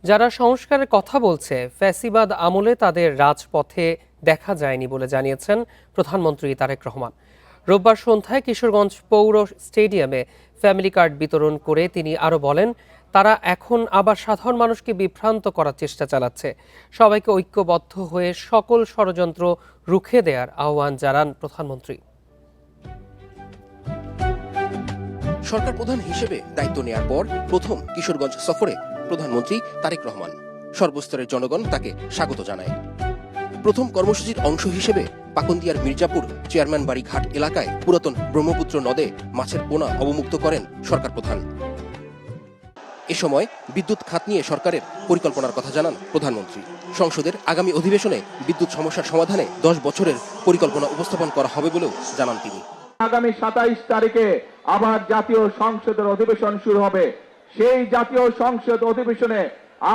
যারা সংস্কারের কথা বলছে ফ্যাসিবাদ আমলে তাদের রাজপথে দেখা যায়নি বলে জানিয়েছেন প্রধানমন্ত্রী তারেক রহমান। রোববার সন্ধ্যায় কিশোরগঞ্জ পৌর স্টেডিয়ামে ফ্যামিলি কার্ড বিতরণ করে তিনি আরও বলেন, তারা এখন আবার সাধারণ মানুষকে বিভ্রান্ত করার চেষ্টা চালাচ্ছে। সবাইকে ঐক্যবদ্ধ হয়ে সকল ষড়যন্ত্র রুখে দেওয়ার আহ্বান জানান প্রধানমন্ত্রী। সরকার প্রধান হিসেবে দায়িত্ব নেয়ার পর প্রথম কিশোরগঞ্জ সফরে প্রধানমন্ত্রী তারেক রহমান। সর্বস্তরের জনগণ তাকে স্বাগত জানায়। প্রথম কর্মসূচির অংশ হিসেবে পাকুন্দিয়ার মির্জাপুর চেয়ারম্যান বাড়ি ঘাট এলাকায় পুরাতন ব্রহ্মপুত্র নদে মাছের পোনা অবমুক্ত করেন সরকার প্রধান। এ সময় বিদ্যুৎ খাত নিয়ে সরকারের পরিকল্পনার কথা জানান প্রধানমন্ত্রী। সংসদের আগামী অধিবেশনে বিদ্যুৎ সমস্যার সমাধানে 10 বছরের পরিকল্পনা উপস্থাপন করা হবে বলেও জানান তিনি। আগামী 27 তারিখে আবার জাতীয় সংসদের অধিবেশন শুরু হবে। সেই জাতীয় সংসদ অধিবেশনে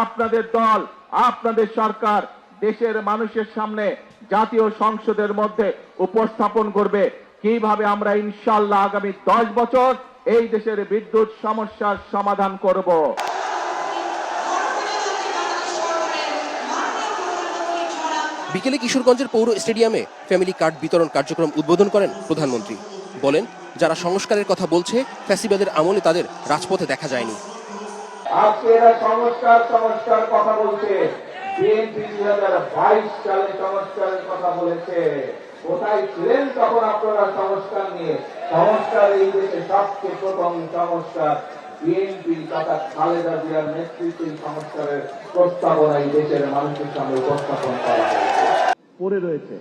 আপনাদের দল, আপনাদের সরকার দেশের মানুষের সামনে জাতীয় সংসদের মধ্যে উপস্থাপন করবে কিভাবে আমরা ইনশাআল্লাহ আগামী 10 বছর এই দেশের বিদ্যুৎ সমস্যার সমাধান করব। বিকেলে কিশোরগঞ্জের পৌর স্টেডিয়ামে ফ্যামিলি কার্ড বিতরণ কার্যক্রম উদ্বোধন করেন প্রধানমন্ত্রী। বলেন, যারা সংস্কারের কথা বলছে ফ্যাসিবাদের আমলে তাদের রাজপথে দেখা যায়নি। আজকে এরা সংস্কার কথা বলছে। বিএনপি 2022 সালে সংস্কারের কথা বলেছে। কোথায় ছিলেন তখন আপনারা সংস্কার নিয়ে? সংস্কার এই দেশে সবচেয়ে প্রথম সংস্কার বিএনপি তথা খালেদা জিয়ার নেতৃত্বে সংস্কারের প্রস্তাবনা এই দেশের মানুষের সামনে উপস্থাপন করা হয়েছে।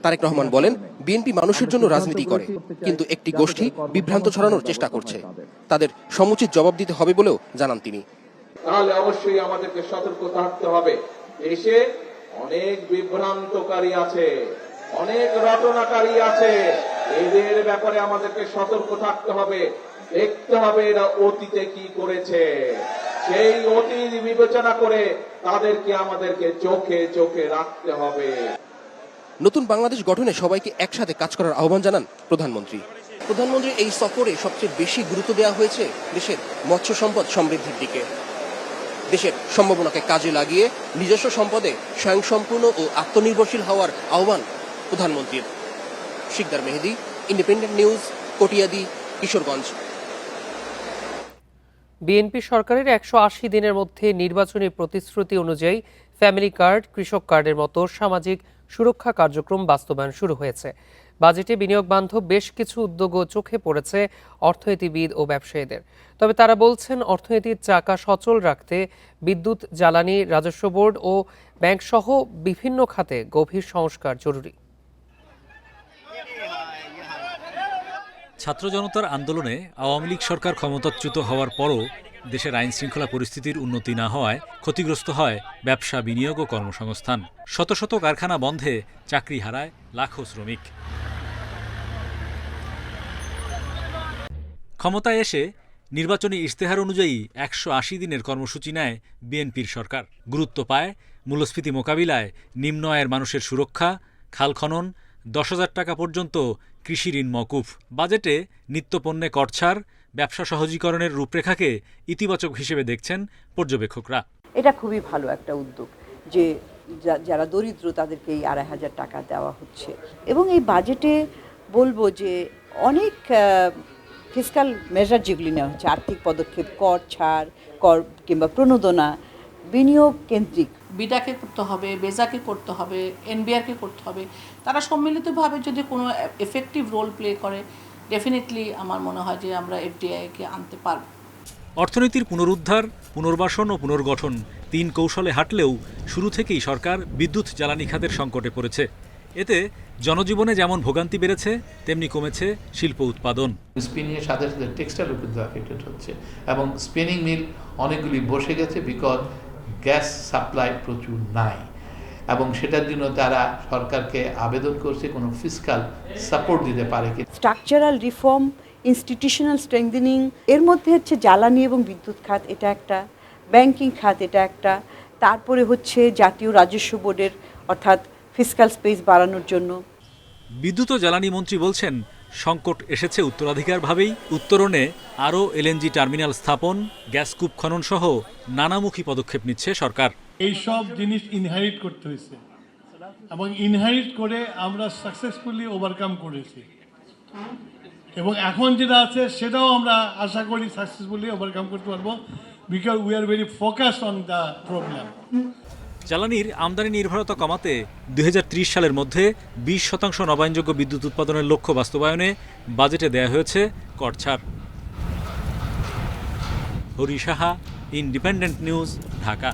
তারেক রহমান বলেন, বিএনপি মানুষের জন্য রাজনীতি করে, কিন্তু একটি গোষ্ঠী বিভ্রান্ত ছড়ানোর চেষ্টা করছে। তাদের সমুচিত জবাব দিতে হবে বলেও জানান তিনি। তাহলে অবশ্যই আমাদেরকে সতর্ক থাকতে হবে। দেশে অনেক বিভ্রান্তকারী আছে, অনেক রটনাকারী আছে। এদের ব্যাপারে আমাদেরকে সতর্ক থাকতে হবে। দেখতে হবে এরা অতীতে কি করেছে, সেই অতীত বিবেচনা করে তাদেরকে আমাদেরকে চোখে চোখে রাখতে হবে। নতুন বাংলাদেশ গঠনে সবাইকে একসাথে কাজ করার আহ্বান জানান প্রধানমন্ত্রী। প্রধানমন্ত্রীর এই সফরে সবচেয়ে বেশি গুরুত্ব দেওয়া হয়েছে দেশের মৎস্য সম্পদ সমৃদ্ধির দিকে। দেশের সম্ভাবনাকে কাজে লাগিয়ে নিজস্ব সম্পদে স্বয়ংসম্পূর্ণ ও আত্মনির্ভরশীল হওয়ার আহ্বান প্রধানমন্ত্রীর। Shikdar Mehedi, Independent News, Katiadi, Kishoreganj. BNP সরকারের 180 দিনের মধ্যে নির্বাচনী প্রতিশ্রুতি অনুযায়ী ফ্যামিলি কার্ড, কৃষক কার্ডের মতো সামাজিক সুরক্ষা কার্যক্রম বাস্তবায়ন শুরু হয়েছে। বাজেটে বিনিয়োগ বান্ধব বেশ কিছু উদ্যোগও চোখে পড়েছে অর্থনীতিবিদ ও ব্যবসায়ীদের। তবে তারা বলছেন, অর্থনীতির চাকা সচল রাখতে বিদ্যুৎ, জ্বালানি, রাজস্ব বোর্ড ও ব্যাংকসহ বিভিন্ন খাতে গভীর সংস্কার জরুরি। ছাত্র জনতার আন্দোলনে আওয়ামী লীগ সরকার ক্ষমতাচ্যুত হওয়ার পরও দেশের আইন শৃঙ্খলা পরিস্থিতির উন্নতি না হওয়ায় ক্ষতিগ্রস্ত হয় ব্যবসা, বিনিয়োগ ও কর্মসংস্থান। শত শত কারখানা বন্ধে চাকরি হারায় লাখো শ্রমিক। ক্ষমতায় এসে নির্বাচনী ইশতেহার অনুযায়ী 180 দিনের কর্মসূচি নেয় বিএনপির সরকার। গুরুত্ব পায় মূল্যস্ফীতি মোকাবিলায়, নিম্ন আয়ের মানুষের সুরক্ষা, খাল খনন, 10,000 টাকা পর্যন্ত কৃষি ঋণ মওকুফ। বাজেটে নিত্যপণ্যে কর ছাড়, ব্যবসা সহজীকরণের রূপরেখাকে ইতিবাচক হিসেবে দেখছেন পর্যবেক্ষকরা। এটা খুবই ভালো একটা উদ্যোগ যে যারা দরিদ্র তাদেরকে এই 2,500 টাকা দেওয়া হচ্ছে। এবং এই বাজেটে বলবো যে অনেক ফিসকাল মেজার যেগুলি নেওয়া হচ্ছে, আর্থিক পদক্ষেপ, কর ছাড়, কর কিংবা প্রণোদনা, বিনিয়োগ কেন্দ্রিক। বিডাকে করতে হবে, বেজাকে করতে হবে, এনবিআরকে করতে হবে। তারা সম্মিলিতভাবে যদি কোনো এফেক্টিভ রোল প্লে করে, ডেফিনেটলি আমার মনে হয় যে আমরা এফডিআইকে আনতে পারব। অর্থনীতির পুনরুদ্ধার, পুনর্বাসন ও পুনর্গঠন 3 কৌশলে হাঁটলেও শুরু থেকেই সরকার বিদ্যুৎ, জ্বালানি খাতের সংকটে পড়েছে। এতে জনজীবনে যেমন ভোগান্তি বেড়েছে, তেমনি কমেছে শিল্প উৎপাদন। স্পিনিংয়ের সাথে সাথে টেক্সটাইলও কিন্তু অ্যাফেক্টেড হচ্ছে এবং স্পিনিং মিল অনেকগুলি বসে গেছে বিকজ গ্যাস সাপ্লাই প্রচুর নাই এবং সেটার জন্য তারা সরকারকে আবেদন করছে কোনো ফিসকাল সাপোর্ট দিতে পারে কি। স্ট্রাকচারাল রিফর্ম, ইনস্টিটিউশনাল স্ট্রেংথেনিং, এর মধ্যে হচ্ছে জ্বালানি এবং বিদ্যুৎ খাত, এটা একটা, ব্যাংকিং খাত এটা একটা, তারপরে হচ্ছে জাতীয় রাজস্ব বোর্ডের অর্থাৎ ফিসকাল স্পেস বাড়ানোর জন্য। বিদ্যুৎ ও জ্বালানি মন্ত্রী বলছেন, সংকট এসেছে উত্তরাধিকারভাবেই, উত্তরণে আরও এলএনজি টার্মিনাল স্থাপন, গ্যাস কূপ খনন সহ নানামুখী পদক্ষেপ নিচ্ছে সরকার। এইসব জিনিস ইনহেরিট করতে হয়েছে এবং ইনহেরিট করে আমরা সাকসেসফুলি ওভারকাম করেছি এবং এখন যেটা আছে সেটাও আমরা আশা করি সাকসেসফুলি ওভারকাম করতে পারবো, because we are very focused on the problem. জ্বালানির আমদানি নির্ভরতা কমাতে 2030 সালের মধ্যে 20% নবায়নযোগ্য বিদ্যুৎ উৎপাদনের লক্ষ্য বাস্তবায়নে বাজেটে দেয়া হয়েছে কর ছাড়। Hari Saha, independent News, Dhaka.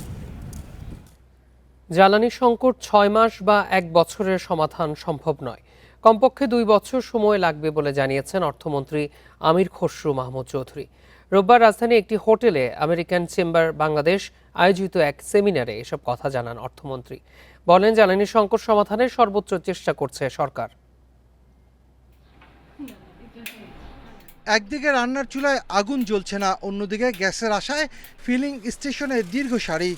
জ্বালানি সংকট 6 মাস বা 1 বছরের সমাধান সম্ভব নয়, কমপক্ষে 2 বছর সময় লাগবে বলে জানিয়েছেন অর্থমন্ত্রী আমির খসরু মাহমুদ চৌধুরী। রোববার রাজধানী একটি হোটেলে আমেরিকান চেম্বার বাংলাদেশ আয়োজিত এক সেমিনারে এসব কথা জানান অর্থমন্ত্রী। বলেন, জ্বালানি সংকট সমাধানে সর্বোচ্চ চেষ্টা করছে সরকার। একদিকে রান্নার চুলায় আগুন জ্বলছে না, অন্যদিকে গ্যাসের আশায় ফিলিং স্টেশনে দীর্ঘ সারি।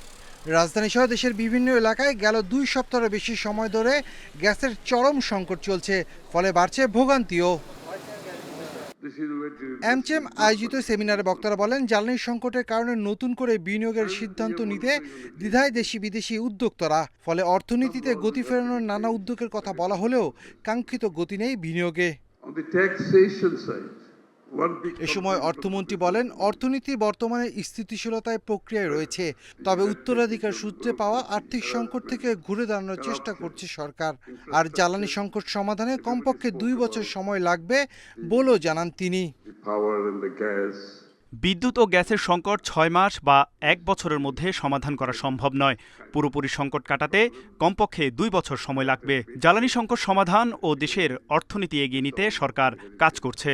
রাজধানী সহ দেশের বিভিন্ন এলাকায় গেল 2 সপ্তাহের বেশি সময় ধরে গ্যাসের চরম সংকট চলছে, ফলে বাড়ছে ভোগান্তিও। এমচেম আয়োজিত সেমিনারে বক্তারা বলেন, জ্বালানি সংকটের কারণে নতুন করে বিনিয়োগের সিদ্ধান্ত নিতে দ্বিধায় দেশি বিদেশি উদ্যোক্তারা, ফলে অর্থনীতিতে গতি ফেরানোর নানা উদ্যোগের কথা বলা হলেও কাঙ্ক্ষিত গতি নেই বিনিয়োগে। এ সময় অর্থমন্ত্রী বলেন, অর্থনীতি বর্তমানে স্থিতিশীলতায় প্রক্রিয়ায় রয়েছে, তবে উত্তরাধিকার সূত্রে পাওয়া আর্থিক সংকট থেকে ঘুরে দাঁড়ানোর চেষ্টা করছে সরকার। আর জ্বালানি সংকট সমাধানে কমপক্ষে 2 বছর সময় লাগবে বলেও জানান তিনি। বিদ্যুৎ ও গ্যাসের সংকট 6 মাস বা 1 বছরের মধ্যে সমাধান করা সম্ভব নয়। পুরোপুরি সংকট কাটাতে কমপক্ষে 2 বছর সময় লাগবে। জ্বালানি সংকট সমাধান ও দেশের অর্থনীতি এগিয়ে নিতে সরকার কাজ করছে।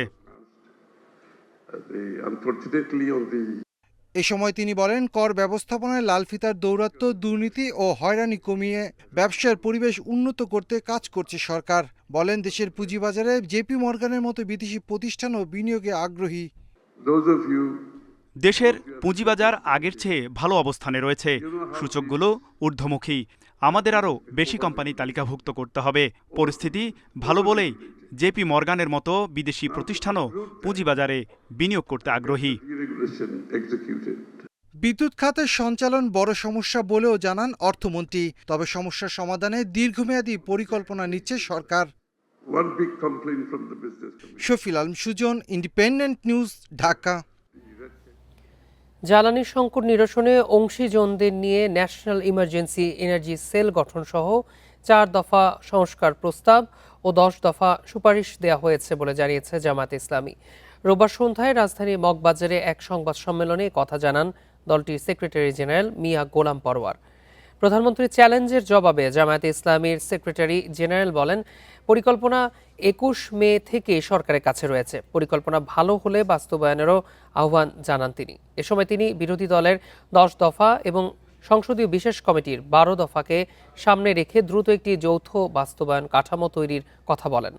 এ সময় তিনি বলেন, কর ব্যবস্থাপনায় লালফিতার দৌরাত্ম্য, দুর্নীতি ও হয়রানি কমিয়ে ব্যবসার পরিবেশ উন্নত করতে কাজ করছে সরকার। বলেন, দেশের পুঁজিবাজারে জেপি মর্গানের মতো বিদেশি প্রতিষ্ঠানও বিনিয়োগে আগ্রহী। দেশের পুঁজিবাজার আগের চেয়ে ভালো অবস্থানে রয়েছে, সূচকগুলো ঊর্ধ্বমুখী। আমাদের আরও বেশি কোম্পানি তালিকাভুক্ত করতে হবে। পরিস্থিতি ভালো বলেই জেপি মর্গানের মতো বিদেশি প্রতিষ্ঠানও পুঁজিবাজারে বিনিয়োগ করতে আগ্রহী। বিদ্যুৎ খাতের সঞ্চালন বড় সমস্যা বলেও জানান অর্থমন্ত্রী, তবে সমস্যার সমাধানে দীর্ঘমেয়াদী পরিকল্পনা নিচ্ছে সরকার। Shafil Alam Sujan, Independent News, Dhaka. জ্বালানি সংকট নিরসনে অংশীজনদের নিয়ে ন্যাশনাল ইমার্জেন্সি এনার্জি সেল গঠন সহ 4 দফা সংস্কার প্রস্তাব ও 10 দফা সুপারিশ দেওয়া হয়েছে বলে জানিয়েছে জামায়াতে ইসলামী। রোববার সন্ধ্যায় রাজধানীর মগবাজারে এক সংবাদ সম্মেলনে কথা জানান দলটির সেক্রেটারি জেনারেল মিয়া গোলাম পরওয়ার। প্রধানমন্ত্রীর চ্যালেঞ্জের জবাবে জামায়াতে ইসলামীর সেক্রেটারি জেনারেল বলেন, পরিকল্পনা 21 মে থেকে সরকারের কাছে রয়েছে। পরিকল্পনা ভালো হলে বাস্তবায়নেরও আহ্বান জানান তিনি। এ সময় তিনি বিরোধী দলের 10 দফা এবং সংসদীয় বিশেষ কমিটির 12 দফাকে সামনে রেখে দ্রুত একটি যৌথ বাস্তবায়ন কাঠামো তৈরির কথা বলেন।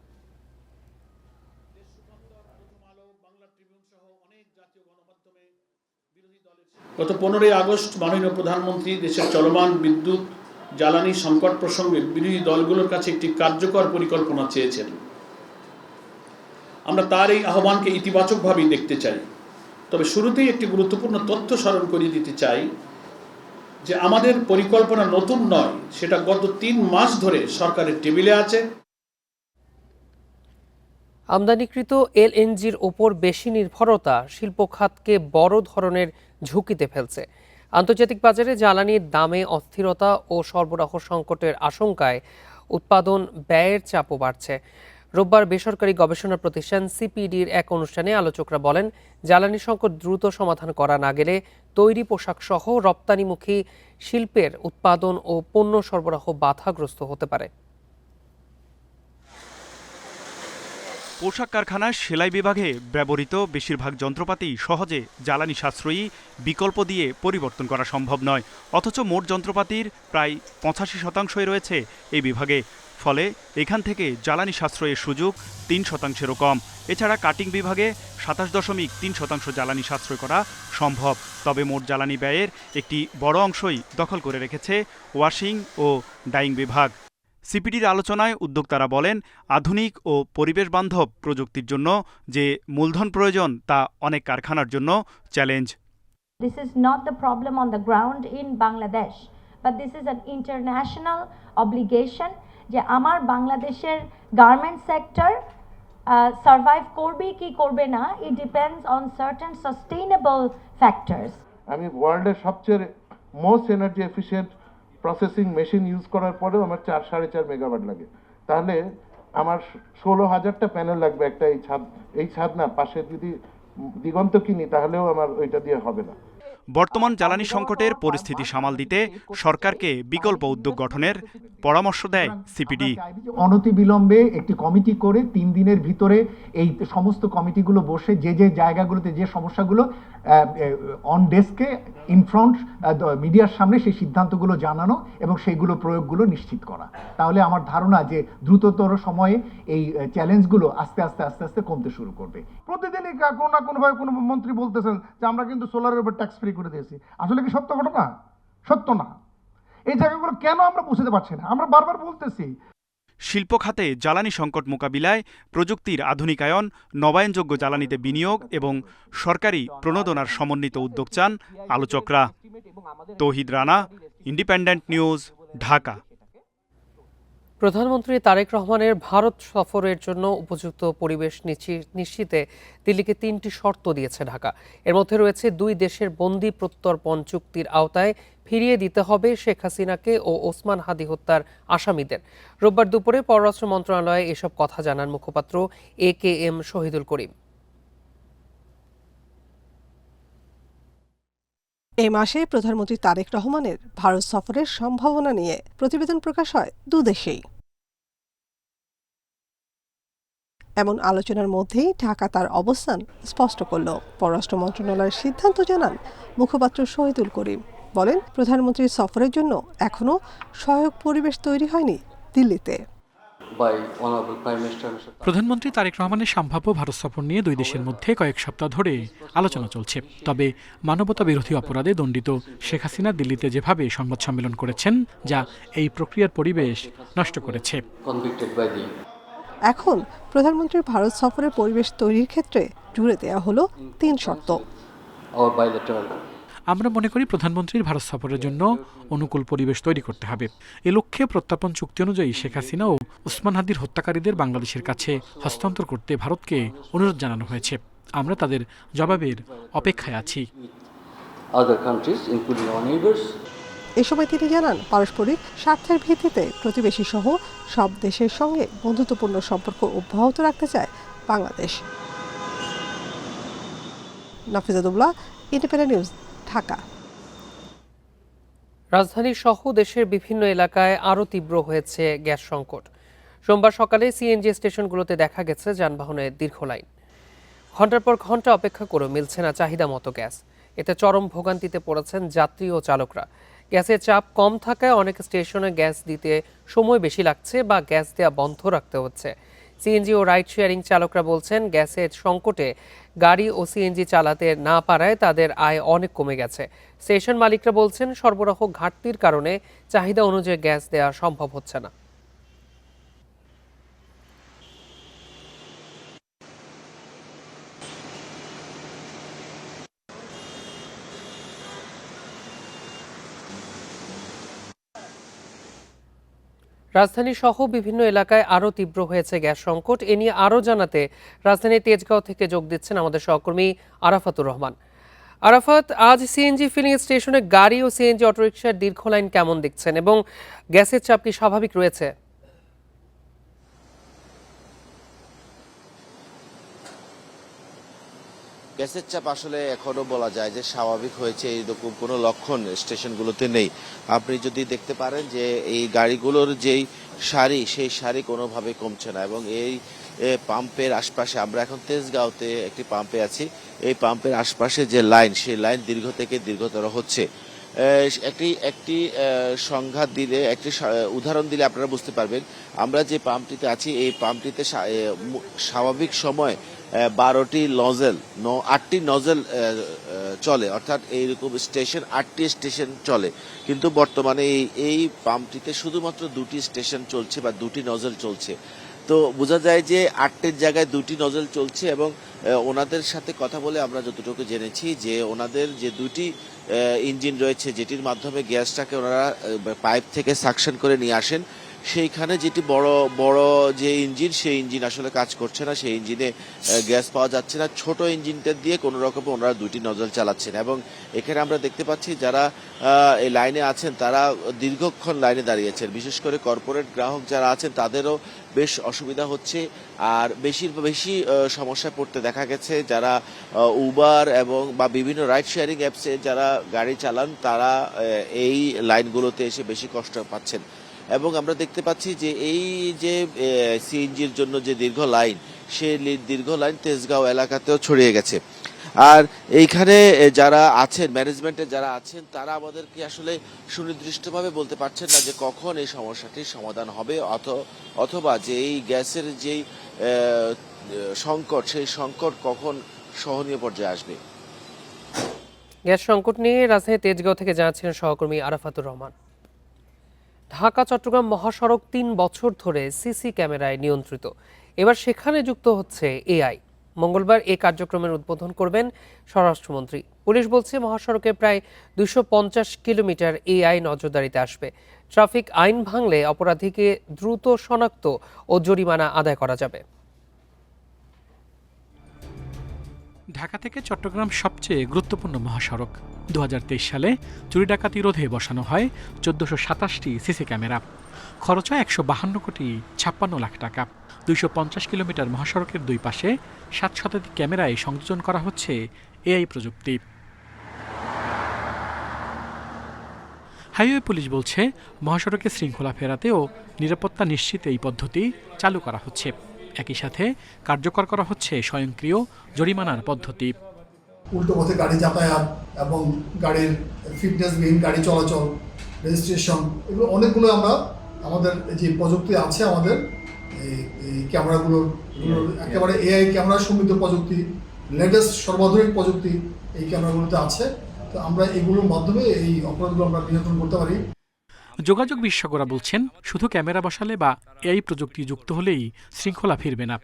গত 15ই আগস্ট মাননীয় প্রধানমন্ত্রী দেশের চলমান বিদ্যুৎ জ্বালানি সংকট প্রসঙ্গে বিরোধী দলগুলোর কাছে একটি কার্যকর পরিকল্পনা চেয়েছেন। আমরা তার এই আহ্বানকে ইতিবাচকভাবেই দেখতে চাই। তবে শুরুতেই একটি গুরুত্বপূর্ণ তথ্য স্মরণ করিয়ে দিতে চাই যে আমাদের পরিকল্পনা নতুন নয়, সেটা গত 3 মাস ধরে সরকারের টেবিলে আছে। আমদানিকৃত এলএনজির ওপর বেশি নির্ভরতা শিল্প খাতকে বড় ধরনের ঝুঁকিতে ফেলছে। আন্তর্জাতিক বাজারে জ্বালানির দামে অস্থিরতা ও সরবরাহ সংকটের আশঙ্কায় উৎপাদন ব্যয়ের চাপও বাড়ছে। রোববার বেসরকারি গবেষণা প্রতিষ্ঠান সিপিডির এক অনুষ্ঠানে আলোচকরা বলেন, জ্বালানি সংকট দ্রুত সমাধান করা না গেলে তৈরি পোশাক সহ রপ্তানিমুখী শিল্পের উৎপাদন ও পণ্য সরবরাহ বাধাগ্রস্ত হতে পারে। পোশাক কারখানার সেলাই বিভাগে ব্যবহৃত বেশিরভাগ যন্ত্রপাতি সহজে জ্বালানি সাশ্রয়ী বিকল্প দিয়ে পরিবর্তন করা সম্ভব নয়, অথচ মোট যন্ত্রপাতির প্রায় 85% রয়েছে এই বিভাগে। ফলে এখান থেকে জ্বালানি সাশ্রয়ের সুযোগ 3%-এরও কম। এছাড়া কাটিং বিভাগে 27.3% জ্বালানি সাশ্রয় করা সম্ভব। তবে মোট জ্বালানি ব্যয়ের একটি বড় অংশই দখল করে রেখেছে ওয়াশিং ও ডাইং বিভাগ। সিপিডির আলোচনায় উদ্যোক্তারা বলেন, আধুনিক ও পরিবেশ বান্ধব প্রযুক্তির জন্য যে মূলধন প্রয়োজন তা অনেক কারখানার জন্য challenge. This is not the problem on the ground in Bangladesh, but this is an international obligation যে আমার বাংলাদেশের গার্মেন্ট সেক্টর সার্ভাইভ করবে কি করবে না, it depends on certain sustainable factors. আমি ওয়ার্ল্ডের সবচেয়ে most energy efficient processing machine use করার পরেও আমার 4.5 মেগাওয়াট লাগে, তাহলে আমার 16,000টা প্যানেল লাগবে একটা এই ছাদ না পাশে যদি দিগন্ত কিনি তাহলেও আমার ওইটা দিয়ে হবে না। বর্তমান জ্বালানি সংকটের পরিস্থিতি সামাল দিতে সরকারকে বিকল্প উদ্যোগ গঠনের পরামর্শ দেয় সিপিডি। অনতিবিলম্বে একটি কমিটি করে 3 দিনের ভিতরে এই সমস্ত কমিটিগুলো বসে যে যে জায়গাগুলোতে যে সমস্যাগুলো অন ডেস্কে ইনফ্রন্ট মিডিয়ার সামনে সেই সিদ্ধান্তগুলো জানানো এবং সেইগুলো প্রয়োগগুলো নিশ্চিত করা, তাহলে আমার ধারণা যে দ্রুততর সময়ে এই চ্যালেঞ্জগুলো আস্তে আস্তে কমতে শুরু করবে। প্রতিদিনই কোনো না কোনোভাবে কোনো মন্ত্রী বলতেছেন যে আমরা কিন্তু সোলারের উপর ট্যাক্স ফ্রি করে দিয়েছি। আসলে কি সত্য ঘটনা? সত্য না। এই জায়গাগুলো কেন আমরা বুঝতে পারছি না? আমরা বারবার বলতেছি। শিল্প খাতে জ্বালানি সংকট মোকাবিলায় প্রযুক্তির আধুনিকায়ন, নবায়নযোগ্য জ্বালানিতে বিনিয়োগ এবং সরকারি প্রণোদনার সমন্বিত উদ্যোগ চান আলোচকরা। তৌহিদ রানা, ইন্ডিপেন্ডেন্ট নিউজ, ঢাকা। প্রধানমন্ত্রী তারেক রহমানের ভারত সফরের জন্য উপযুক্ত পরিবেশ নিশ্চিতে দিল্লিকে 3টি শর্ত দিয়েছে ঢাকা। এর মধ্যে রয়েছে 2 দেশের বন্দি প্রত্যর্পণ চুক্তির আওতায় ফিরিয়ে দিতে হবে শেখ হাসিনাকে ও ওসমান হাদি হত্যার আসামিদের। রোববার দুপুরে পররাষ্ট্র মন্ত্রণালয়ে এসব কথা জানান মুখপাত্র AKM শহীদুল করিম। এই মাসে প্রধানমন্ত্রী তারেক রহমানের ভারত সফরের সম্ভাবনা নিয়ে প্রতিবেদন প্রকাশ হয় 2 দেশেই। এমন আলোচনার মধ্যেই ঢাকা তার অবস্থান স্পষ্ট করল। পররাষ্ট্র মন্ত্রণালয়ের সিদ্ধান্ত জানান মুখপাত্র শহীদুল করিম। বলেন, প্রধানমন্ত্রীর সফরের জন্য এখনো সহায়ক পরিবেশ তৈরি হয়নি দিল্লিতে। প্রধানমন্ত্রী তারেক রহমানের সম্ভাব্য ভারত সফর নিয়ে 2 দেশের মধ্যে কয়েক সপ্তাহ ধরে আলোচনা চলছে। তবে মানবতা বিরোধী অপরাধে দণ্ডিত শেখ হাসিনা দিল্লিতে যেভাবে সংবাদ সম্মেলন করেছেন, যা এই প্রক্রিয়ার পরিবেশ নষ্ট করেছে। এখন প্রধানমন্ত্রীর ভারত সফরের পরিবেশ তৈরির ক্ষেত্রে জুড়ে দেওয়া হলো 3 শর্ত। আমরা মনে করি প্রধানমন্ত্রীর ভারত সফরের জন্য অনুকূল পরিবেশ তৈরি করতে হবে। এ লক্ষ্যে প্রত্যর্পণ চুক্তি অনুযায়ী শেখ হাসিনা ও ওসমান হাদির হত্যাকারীদের বাংলাদেশের কাছে হস্তান্তর করতে ভারতকে অনুরোধ জানানো হয়েছে। আমরা তাদের জবাবের অপেক্ষায় আছি। এ সময় তিনি জানান, পারস্পরিক স্বার্থের ভিত্তিতে প্রতিবেশী সহ সব দেশের সঙ্গে বন্ধুত্বপূর্ণ সম্পর্ক অব্যাহত রাখতে চায় বাংলাদেশ। Nafijatullah, Independent News, Dhaka. রাজধানী সহ দেশের বিভিন্ন এলাকায় আরও তীব্র হয়েছে গ্যাস সংকট। সোমবার সকালে সিএনজি স্টেশনগুলোতে দেখা গেছে যানবাহনের দীর্ঘ লাইন। ঘণ্টার পর ঘণ্টা অপেক্ষা করেও মিলছে না চাহিদা মতো গ্যাস। এতে চরম ভোগান্তিতে পড়েছেন যাত্রী ও চালকরা। গ্যাসের চাপ কম থাকায় অনেক স্টেশনে গ্যাস দিতে সময় বেশি লাগছে বা গ্যাস দেওয়া বন্ধ রাখতে হচ্ছে। সিএনজি ও রাইড শেয়ারিং চালকরা বলছেন, গ্যাসের সংকটে গাড়ি ও সিএনজি চালাতে না পারায় তাদের আয় অনেক কমে গেছে। স্টেশন মালিকরা বলছেন, সরবরাহ ঘাটতির কারণে চাহিদা অনুযায়ী গ্যাস দেওয়া সম্ভব হচ্ছে না। রাজধানী সহ বিভিন্ন এলাকায় আরও তীব্র হয়েছে গ্যাস সংকট। এ নিয়ে আরও জানাতে রাজধানীর তেজগাঁও থেকে যোগ দিচ্ছেন আমাদের সহকর্মী আরাফাতুর রহমান। আরাফাত, আজ সিএনজি ফিলিং স্টেশনে গাড়ি ও সিএনজি অটোরিকশার দীর্ঘ লাইন কেমন দেখছেন এবং গ্যাসের চাপ কি স্বাভাবিক রয়েছে? গ্যাসের চাপ আসলে এখনো বলা যায় যে স্বাভাবিক হয়েছে, এইরকম কোনো লক্ষণ স্টেশনগুলোতে নেই। আপনি যদি দেখতে পারেন যে এই গাড়িগুলোর যেই সারি, সেই সারি কোনোভাবে কমছে না এবং এই পাম্পের আশপাশে, আমরা এখন তেজগাঁওতে একটি পাম্পে আছি, এই পাম্পের আশপাশে যে লাইন, সেই লাইন দীর্ঘ থেকে দীর্ঘতর হচ্ছে। একটি সংঘাত দিলে, একটি উদাহরণ দিলে আপনারা বুঝতে পারবেন। আমরা যে পাম্পটিতে আছি, এই পাম্পটিতে স্বাভাবিক সময় 12টি নজেল 8টি নজেল চলে, অর্থাৎ এইরকম স্টেশন 8টি স্টেশন চলে, কিন্তু বর্তমানে এই পাম্পটিতে শুধুমাত্র 2টি স্টেশন চলছে বা 2টি নজেল চলছে। তো বোঝা যায় যে 8টির জায়গায় 2টি নজেল চলছে এবং ওনাদের সাথে কথা বলে আমরা যতটুকু জেনেছি যে ওনাদের যে 2টি ইঞ্জিন রয়েছে যেটির মাধ্যমে গ্যাসটাকে ওনারা পাইপ থেকে সাকশন করে নিয়ে আসেন, সেইখানে যেটি বড় যে ইঞ্জিন সেই ইঞ্জিন আসলে কাজ করছে না, সেই ইঞ্জিনে গ্যাস পাওয়া যাচ্ছে না। ছোট ইঞ্জিনটা দিয়ে কোনো রকমে ওনারা 2টি নজল চালাচ্ছেন এবং এখানে আমরা দেখতে পাচ্ছি যারা এই লাইনে আছেন তারা দীর্ঘক্ষণ লাইনে দাঁড়িয়েছেন, বিশেষ করে কর্পোরেট গ্রাহক যারা আছেন তাদেরও বেশ অসুবিধা হচ্ছে। আর বেশি সমস্যায় পড়তে দেখা গেছে যারা উবার এবং বা বিভিন্ন রাইড শেয়ারিং অ্যাপসে যারা গাড়ি চালান তারা এই লাইনগুলোতে এসে বেশি কষ্ট পাচ্ছেন। এবং আমরা দেখতে পাচ্ছি যে এই যে সিএনজির জন্য যে দীর্ঘ লাইন, সেই দীর্ঘ লাইন তেজগাঁও এলাকাতেও ছড়িয়ে গেছে। আর এইখানে যারা আছেন, ম্যানেজমেন্টে যারা আছেন, তারা আমাদেরকে আসলে সুনির্দিষ্টভাবে বলতে পারছেন না যে কখন এই সমস্যাটির সমাধান হবে অথবা যে এই গ্যাসের যেই সংকট, সেই সংকট কখন সহনীয় পর্যায়ে আসবে। গ্যাস সংকট নিয়ে রাজধানী তেজগাঁও থেকে জানাচ্ছিলেন সহকর্মী আরাফাতুর রহমান। ঢাকা চট্টগ্রাম মহাসড়ক 3 বছর ধরে সিসি ক্যামেরায় নিয়ন্ত্রিত, এবার সেখানে যুক্ত হচ্ছে এআই। মঙ্গলবার এই কার্যক্রমের উদ্বোধন করবেন স্বরাষ্ট্রমন্ত্রী। পুলিশ বলছে মহাসড়কে প্রায় 250 কিলোমিটার এআই নজরদারিতে আসবে। ট্রাফিক আইন ভাঙলে অপরাধীকে দ্রুত শনাক্ত ও জরিমানা আদায় করা যাবে। ঢাকা থেকে চট্টগ্রাম সবচেয়ে গুরুত্বপূর্ণ মহাসড়ক। 2023 সালে চুরি ডাকাতি রোধে বসানো হয় 1427টি সিসি ক্যামেরা। খরচ হয় 152 কোটি 56 লাখ টাকা। 250 কিলোমিটার মহাসড়কের দুই পাশে 7 শতাধিক ক্যামেরায় সংযোজন করা হচ্ছে এআই প্রযুক্তি। হাইওয়ে পুলিশ বলছে মহাসড়কে শৃঙ্খলা ফেরাতে ও নিরাপত্তা নিশ্চিতে এই পদ্ধতি চালু করা হচ্ছে। একই সাথে কার্যকর করা হচ্ছে স্বয়ংক্রিয় জরিমানার পদ্ধতি। উল্টো পথে গাড়ি যাতায়াত এবং গাড়ির ফিটনেসবিহীন গাড়ি চলাচল, রেজিস্ট্রেশন, এগুলো অনেকগুলো আমরা আমাদের যে প্রযুক্তি আছে আমাদের এই ক্যামেরাগুলোর একেবারে এআই ক্যামেরা সমৃদ্ধ প্রযুক্তি, লেটেস্ট সর্বাধুনিক প্রযুক্তি এই ক্যামেরাগুলোতে আছে। তো আমরা এগুলোর মাধ্যমে এই অপরাধগুলো আমরা নিয়ন্ত্রণ করতে পারি। যোগাযোগ বিশেষজ্ঞরা বলছেন শুধু ক্যামেরা বসালে বা এআই প্রযুক্তি যুক্ত হলেই শৃঙ্খলা ফিরবে না।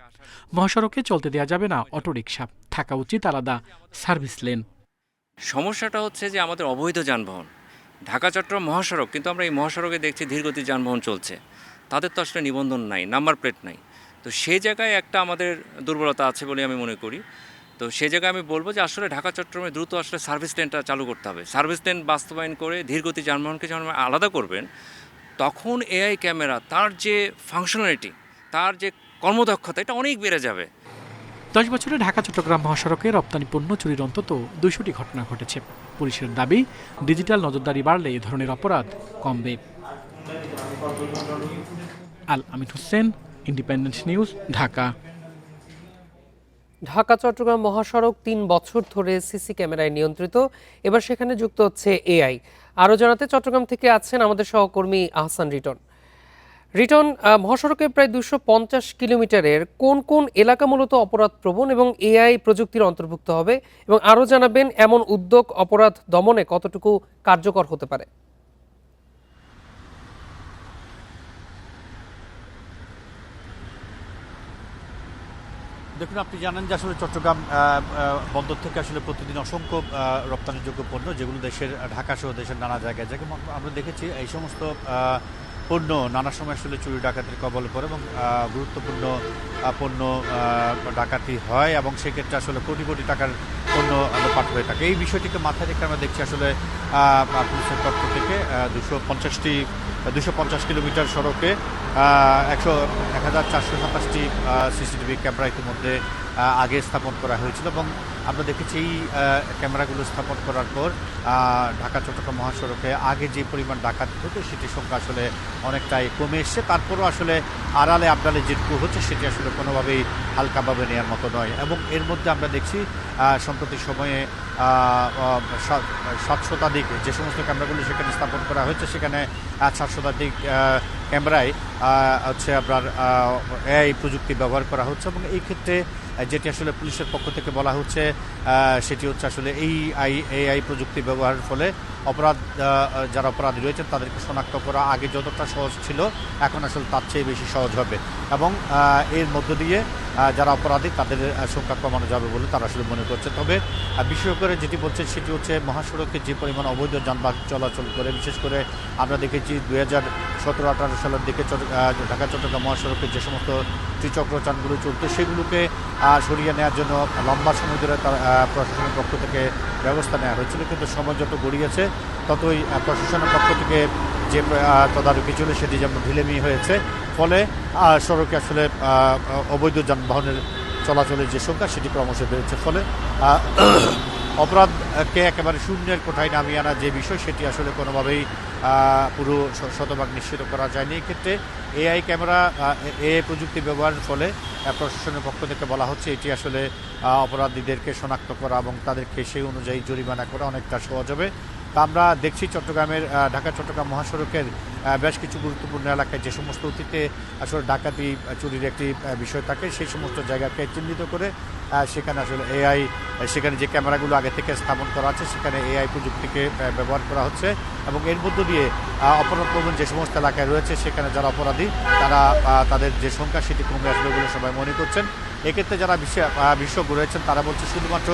মহাসড়কে চলতে দেওয়া যাবে না অটোরিকশা, থাকা উচিত আলাদা সার্ভিস লেন। সমস্যাটা হচ্ছে যে আমাদের অবৈধ যানবাহন, ঢাকা চট্টগ্রাম মহাসড়ক, কিন্তু আমরা এই মহাসড়কে দেখছি ধীরগতি যানবাহন চলছে, তাদের তো আসলে নিবন্ধন নাই, নাম্বার প্লেট নাই। তো সেই জায়গায় একটা আমাদের দুর্বলতা আছে বলে আমি মনে করি। তো সেই জায়গায় আমি বলবো যে আসলে ঢাকা চট্টগ্রামে দ্রুত আসলে সার্ভিস লেনটা চালু করতে হবে। সার্ভিস লেন বাস্তবায়ন করে ধীরগতি যানবাহনকে যখন আলাদা করবেন, তখন এআই ক্যামেরা তার যে ফাংশনালিটি, তার যে কর্মদক্ষতা, এটা অনেক বেড়ে যাবে। 10 বছরে ঢাকা চট্টগ্রাম মহাসড়কে রপ্তানি পণ্য চুরির অন্তত 200টি ঘটনা ঘটেছে। পুলিশের দাবি, ডিজিটাল নজরদারি বাড়লে এ ধরনের অপরাধ কমবে। আল আমিন হোসেন, ইন্ডিপেন্ডেন্ট নিউজ, ঢাকা। ঢাকা চট্টগ্রাম মহাসড়ক 3 বছর ধরে সিসি ক্যামেরায় নিয়ন্ত্রিত, এবার সেখানে যুক্ত হচ্ছে এআই। আরও জানাতে চট্টগ্রাম থেকে আছেন আমাদের সহকর্মী আহসান রিটন। মহাসড়কের প্রায় 250 কিলোমিটারের কোন কোন এলাকা মূলত অপরাধ প্রবণ এবং এআই প্রযুক্তির অন্তর্ভুক্ত হবে, এবং আরও জানাবেন এমন উদ্যোগ অপরাধ দমনে কতটুকু কার্যকর হতে পারে। দেখুন, আপনি জানেন যে আসলে চট্টগ্রাম বন্দর থেকে আসলে প্রতিদিন অসংখ্য রপ্তানিযোগ্য পণ্য, যেগুলো দেশের ঢাকা সহ দেশের নানা জায়গায় যায়। আমরা দেখেছি এই সমস্ত পণ্য নানা সময় আসলে চুরি ডাকাতির কবলে পড়ে এবং গুরুত্বপূর্ণ পণ্য ডাকাতি হয় এবং সেক্ষেত্রে আসলে কোটি কোটি টাকার পণ্য লোপাট হয়ে থাকে। এই বিষয়টিকে মাথায় রেখে আমরা দেখছি আসলে পুলিশের পক্ষ থেকে 250 কিলোমিটার সড়কে 1427টি সিসিটিভি ক্যামেরা ইতিমধ্যে আগে স্থাপন করা হয়েছিল এবং আমরা দেখেছি এই ক্যামেরাগুলো স্থাপন করার পর ঢাকা চট্টগ্রাম মহাসড়কে আগে যে পরিমাণ ডাকাতি হতো সেটির সংখ্যা আসলে অনেকটাই কমে এসছে। তারপরও আসলে আড়ালে আবডালে যেটুকু হচ্ছে সেটি আসলে কোনোভাবেই হালকাভাবে নেওয়ার মতো নয় এবং এর মধ্যে আমরা দেখছি সম্প্রতি সময়ে 7 শতাধিক যে সমস্ত ক্যামেরাগুলো সেখানে স্থাপন করা হয়েছে সেখানে 7 শতাধিক ক্যামেরায় হচ্ছে আপনার এআই প্রযুক্তি ব্যবহার করা হচ্ছে এবং এই ক্ষেত্রে যেটি আসলে পুলিশের পক্ষ থেকে বলা হচ্ছে সেটি হচ্ছে আসলে এই এআই প্রযুক্তি ব্যবহারের ফলে যারা অপরাধী রয়েছেন তাদেরকে শনাক্ত করা আগে যতটা সহজ ছিল এখন আসলে তার চেয়ে বেশি সহজ হবে এবং এর মধ্য দিয়ে যারা অপরাধী তাদের সংখ্যা কমানো যাবে বলে তারা আসলে মনে করছে। তবে বিশেষ করে যেটি বলছেন সেটি হচ্ছে মহাসড়কে যে পরিমাণ অবৈধ যানবাহন চলাচল করে, বিশেষ করে আমরা দেখেছি 2017-18 সালের দিকে ঢাকা চট্টগ্রাম মহাসড়কে যে সমস্ত ত্রিচক্রযানগুলো চলতো সেগুলোকে সরিয়ে নেওয়ার জন্য লম্বা সময় ধরে প্রশাসনের পক্ষ থেকে ব্যবস্থা নেওয়া হয়েছিল, কিন্তু সময় যত গড়িয়েছে ততই প্রশাসনের পক্ষ থেকে যে তদারকি ছিল সেটি যেমন ঢিলেমি হয়েছে, ফলে সড়কে আসলে অবৈধ যানবাহনের চলাচলের যে সংখ্যা সেটি ক্রমশ বেড়েছে। ফলে অপরাধকে একেবারে শূন্যের কোঠায় নামিয়ে আনা যে বিষয় সেটি আসলে কোনোভাবেই পুরো শতভাগ নিশ্চিত করা যায়নি। এক্ষেত্রে এআই ক্যামেরা এআই প্রযুক্তি ব্যবহারের ফলে প্রশাসনের পক্ষ থেকে বলা হচ্ছে এটি আসলে অপরাধীদেরকে শনাক্ত করা এবং তাদেরকে সেই অনুযায়ী জরিমানা করা অনেকটা সহজ হবে। তা আমরা দেখছি ঢাকা চট্টগ্রাম মহাসড়কের বেশ কিছু গুরুত্বপূর্ণ এলাকায় যে সমস্ত অতীতে আসলে ডাকাতি চুরির একটি বিষয় থাকে সেই সমস্ত জায়গাকে চিহ্নিত করে সেখানে আসলে সেখানে যে ক্যামেরাগুলো আগে থেকে স্থাপন করা আছে সেখানে এআই প্রযুক্তিকে ব্যবহার করা হচ্ছে এবং এর মধ্য দিয়ে অপরাধপ্রবণ যে সমস্ত এলাকায় রয়েছে সেখানে যারা অপরাধী তাদের যে সংখ্যা সেটি কমে আসবে বলে সবাই মনে করছেন। এক্ষেত্রে যারা বিশেষজ্ঞ রয়েছেন তারা বলছে শুধুমাত্র